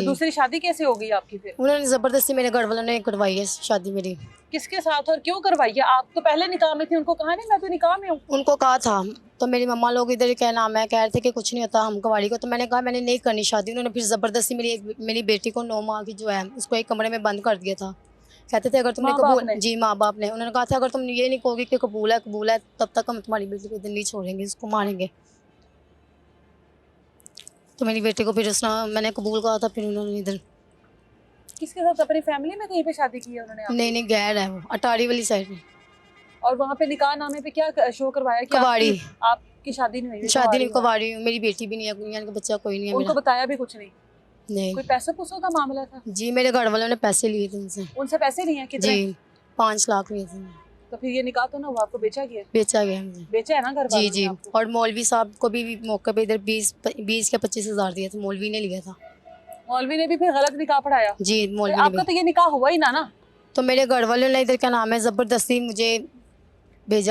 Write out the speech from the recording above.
तो दूसरी शादी कैसे हो गई आपकी फिर? उन्होंने जबरदस्ती मेरे घर वालों ने करवाई है शादी मेरी। किसके साथ और क्यों करवाई है? आप तो पहले निकाह में थी, उनको कहा नहीं मैं तो निकाह में हूँ? उनको कहा था, तो मेरी मम्मा लोग इधर क्या नाम है कह रहे थे कि कुछ नहीं होता हम कुंवारी को, तो मैंने कहा मैंने नहीं करनी शादी। उन्होंने फिर जबरदस्ती मेरी बेटी को 9 माह की जो है उसको एक कमरे में बंद कर दिया था। कहते थे अगर तुमने माँ बाप ने? जी माँ बाप ने, उन्होंने कहा था अगर तुम ये नहीं कहोगे कि कबूल है तब तक हम तुम्हारी बेटी को इधर नहीं छोड़ेंगे, इसको मारेंगे। तो मेरी बेटी को फिर मैंने कबूल कहा था, फिर उन्होंने इधर किसके साथ? अपनी फैमिली में कहीं पे शादी की है उन्होंने आपकी? नहीं गैर है, वो अटारी वाली साइड में। और वहाँ पे निकाह नामे पे क्या शो करवाया कि कुंवारी। आपकी शादी नहीं हुई? शादी नहीं, कुंवारी हूँ, मेरी बेटी भी नहीं है, यानी कि बच्चा कोई नहीं है उनको मेरा। बताया भी कुछ नहीं? नहीं कोई पैसे पूसों का मामला था? जी, मेरे घर वालों ने पैसे लिए थे उनसे। उनसे पैसे नहीं है? कितने? जी 5 लाख लिए थे। तो फिर ये निकाह तो ना हुआ, आपको बेचा गया? बेचा गया मुझे। बेचा है ना घर जी वालों ने जी। आपको? और मौलवी साहब को भी मौके पे इधर 20 या 25 हज़ार दिए थे, मौलवी ने लिया था। मौलवी ने भी फिर गलत निकाह पढ़ाया? जी मौलवी ने आपका भी। तो ये निकाह हुआ ही ना। तो मेरे घर वालों ने इधर क्या नाम है जबरदस्ती मुझे भेजा।